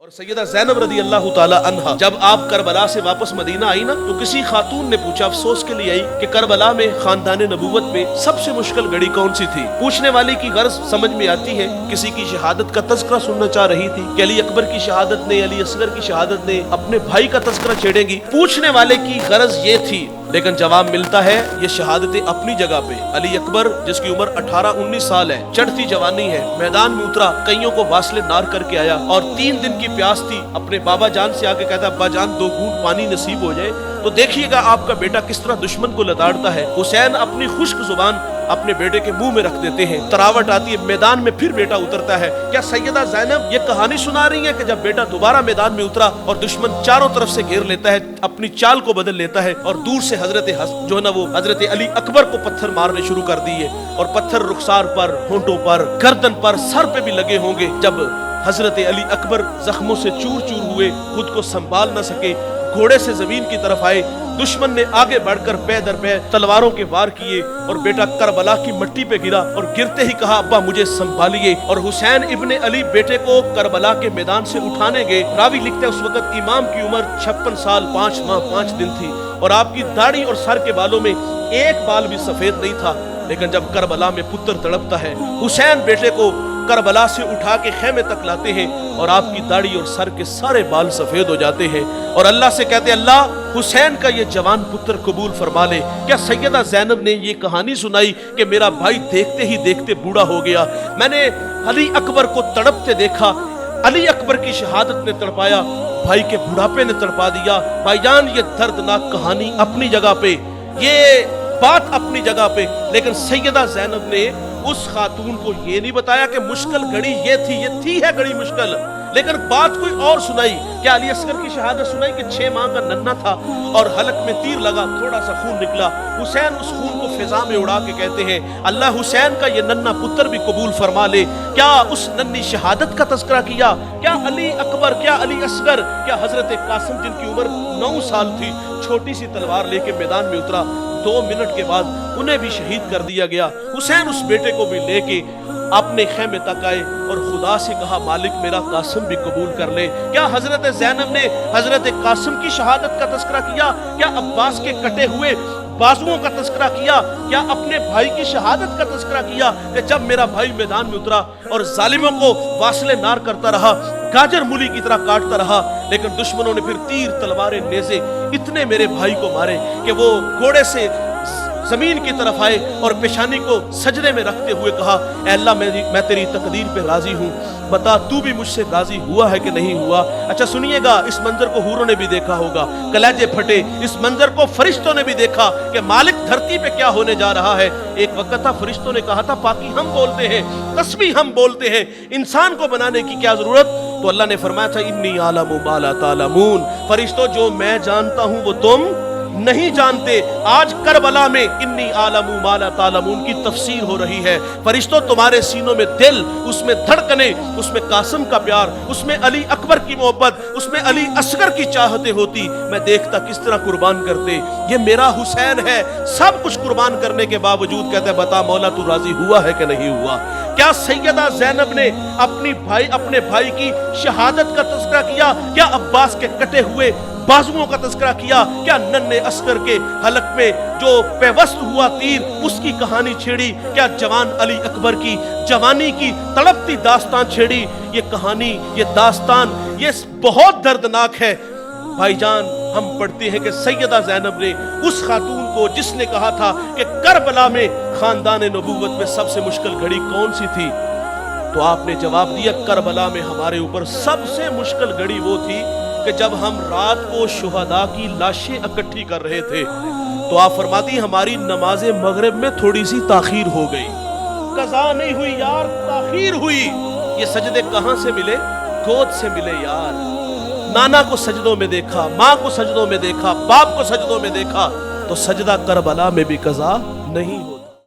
اور سیدہ زینب رضی اللہ تعالی عنہا جب آپ کربلا سے واپس مدینہ آئی نا تو کسی خاتون نے پوچھا، افسوس کے لیے آئی کہ کربلا میں خاندان نبوت میں سب سے مشکل گھڑی کون سی تھی؟ پوچھنے والی کی غرض سمجھ میں آتی ہے، کسی کی شہادت کا تذکرہ سننا چاہ رہی تھی کہ علی اکبر کی شہادت نے، علی اصغر کی شہادت نے اپنے بھائی کا تذکرہ چھیڑیں گی۔ پوچھنے والے کی غرض یہ تھی، لیکن جواب ملتا ہے یہ شہادتیں اپنی جگہ پہ۔ علی اکبر جس کی عمر 18-19 سال ہے، چڑھتی جوانی ہے، میدان میں اترا، کئیوں کو واصل نار کر کے آیا اور 3 دن کی پیاس تھی، اپنے بابا جان سے آ کے کہتا ابا جان 2 گھونٹ پانی نصیب ہو جائے۔ تو دیکھیے گا آپ کا بیٹا کس طرح دشمن کو لتاڑتا ہے۔ حسین اپنی خشک زبان اپنے بیٹے کے منہ میں رکھ دیتے ہیں، تراوٹ آتی ہے، میدان میں پھر بیٹا اترتا ہے۔ کیا سیدہ زینب یہ کہانی سنا رہی ہیں کہ جب بیٹا دوبارہ میدان میں اترا اور دشمن چاروں طرف سے گھیر لیتا ہے، اپنی چال کو بدل لیتا ہے اور دور سے حضرت حضرت علی اکبر کو پتھر مارنے شروع کر دیے، اور پتھر رخسار پر، ہونٹوں پر، گردن پر، سر پہ بھی لگے ہوں گے۔ جب حضرت علی اکبر زخموں سے چور چور ہوئے، خود کو سنبھال نہ سکے، گھوڑے سے زمین کی طرف آئے، دشمن نے آگے بڑھ کر پے در پے تلواروں کے وار کیے اور بیٹا کربلا کی مٹی پہ گرا اور گرتے ہی کہا ابا مجھے سنبھالیے۔ اور حسین ابن علی بیٹے کو کربلا کے میدان سے اٹھانے گئے۔ راوی لکھتے ہیں اس وقت امام کی عمر 56 سال 5 ماہ 5 دن تھی اور آپ کی داڑھی اور سر کے بالوں میں ایک بال بھی سفید نہیں تھا۔ لیکن جب کربلا میں پتر تڑپتا ہے، حسین بیٹے کو کربلا سے اٹھا کے خیمے تک لاتے ہیں اور آپ کی داڑھی اور سر کے سارے بال سفید ہو جاتے ہیں، اور اللہ سے کہتے ہیں اللہ حسین کا یہ جوان پتر قبول فرما لے۔ کیا سیدہ زینب نے یہ کہانی سنائی کہ میرا بھائی دیکھتے ہی دیکھتے بوڑھا ہو گیا، میں نے علی اکبر کو تڑپتے دیکھا، علی اکبر کی شہادت نے تڑپایا، بھائی کے بڑھاپے نے تڑپا دیا۔ بھائی جان یہ دردناک کہانی اپنی جگہ پہ، یہ بات اپنی جگہ پہ، لیکن سیدہ زینب نے اس خاتون کو یہ نہیں بتایا کہ مشکل گھڑی یہ تھی ہے گھڑی مشکل، لیکن بات کوئی اور سنائی۔ کیا علی اصغر کی شہادت سنائی کہ 6 ماہ کا ننھا تھا اور حلق میں تیر لگا، تھوڑا سا خون نکلا، حسین اس خون کو فضا میں اڑا کے کہتے ہیں اللہ حسین کا یہ ننھا پتر بھی قبول فرما لے۔ کیا اس ننھی شہادت کا تذکرہ کیا؟ کیا علی اکبر، کیا علی اصغر، کیا حضرت قاسم جن کی عمر 9 سال تھی، چھوٹی سی تلوار لے کے میدان میں اترا، 2 منٹ کے بعد انہیں بھی شہید کر دیا گیا۔ حسین اس بیٹے کو بھی لے کے اپنے خیمے تک آئے اور خدا سے کہا مالک میرا قاسم بھی قبول کر لے۔ کیا حضرت زینب نے حضرت قاسم کی شہادت کا تذکرہ کیا؟ کیا عباس کے کٹے ہوئے بازوؤں کا تذکرہ کیا؟ کیا اپنے بھائی کی شہادت کا تذکرہ کیا کہ جب میرا بھائی میدان میں اترا اور ظالموں کو واصل نار کرتا رہا، گاجر مولی کی طرح کاٹتا رہا، لیکن دشمنوں نے پھر تیر، تلواریں، نیزے اتنے میرے بھائی کو مارے کہ وہ گھوڑے سے زمین کی طرف آئے اور پیشانی کو سجدے میں رکھتے ہوئے کہا اے اللہ میں تیری تقدیر پہ راضی ہوں، بتا تو بھی مجھ سے راضی ہوا ہے کہ نہیں ہوا۔ اچھا سنیے گا، اس منظر کو حوروں نے بھی دیکھا ہوگا، کلیجے پھٹے، اس منظر کو فرشتوں نے بھی دیکھا کہ مالک دھرتی پہ کیا ہونے جا رہا ہے۔ ایک وقت تھا فرشتوں نے کہا تھا پاکی ہم بولتے ہیں، تسبیح ہم بولتے ہیں، انسان کو بنانے کی کیا ضرورت؟ تو اللہ نے فرمایا تھا انی اعلم ما لا تعلمون، فرشتوں جو میں جانتا ہوں وہ تم نہیں جانتے۔ آج کربلا میں انی اعلم ما لا تعلمون کی تفسیر ہو رہی ہے۔ فرشتوں تمہارے سینوں میں دل، اس میں دھڑکنے، اس میں قاسم کا پیار، اس میں علی اکبر کی محبت، اس میں علی اصغر کی چاہتے ہوتی، میں دیکھتا کس طرح قربان کرتے۔ یہ میرا حسین ہے، سب کچھ قربان کرنے کے باوجود کہتا ہے بتا مولا تو راضی ہوا ہے کہ نہیں ہوا۔ کیا سیدہ زینب نے اپنے بھائی کی شہادت کا تذکرہ کیا؟ کیا عباس کے کٹے ہوئے بازوؤں کا تذکرہ کیا؟ کیا ننھے اصغر کے حلق میں جو پیوست ہوا تیر اس کی کہانی چھیڑی؟ کیا جوان علی اکبر کی جوانی کی تڑپتی داستان چھیڑی؟ یہ کہانی، یہ داستان، یہ بہت دردناک ہے۔ بھائی جان ہم پڑھتے ہیں کہ سیدہ زینب نے اس خاتون کو جس نے کہا تھا کہ کربلا میں خاندان نبوت میں سب سے مشکل گھڑی کون سی تھی، تو آپ نے جواب دیا کربلا میں ہمارے اوپر سب سے مشکل گھڑی وہ تھی کہ جب ہم رات کو شہداء کی لاشیں اکٹھی کر رہے تھے تو آپ فرماتی ہماری نماز مغرب میں تھوڑی سی تاخیر ہو گئی، قضا نہیں ہوئی یار، تاخیر ہوئی۔ یہ سجدے کہاں سے ملے؟ گود سے ملے یار۔ نانا کو سجدوں میں دیکھا، ماں کو سجدوں میں دیکھا، باپ کو سجدوں میں دیکھا، تو سجدہ کربلا میں بھی قضا نہیں ہو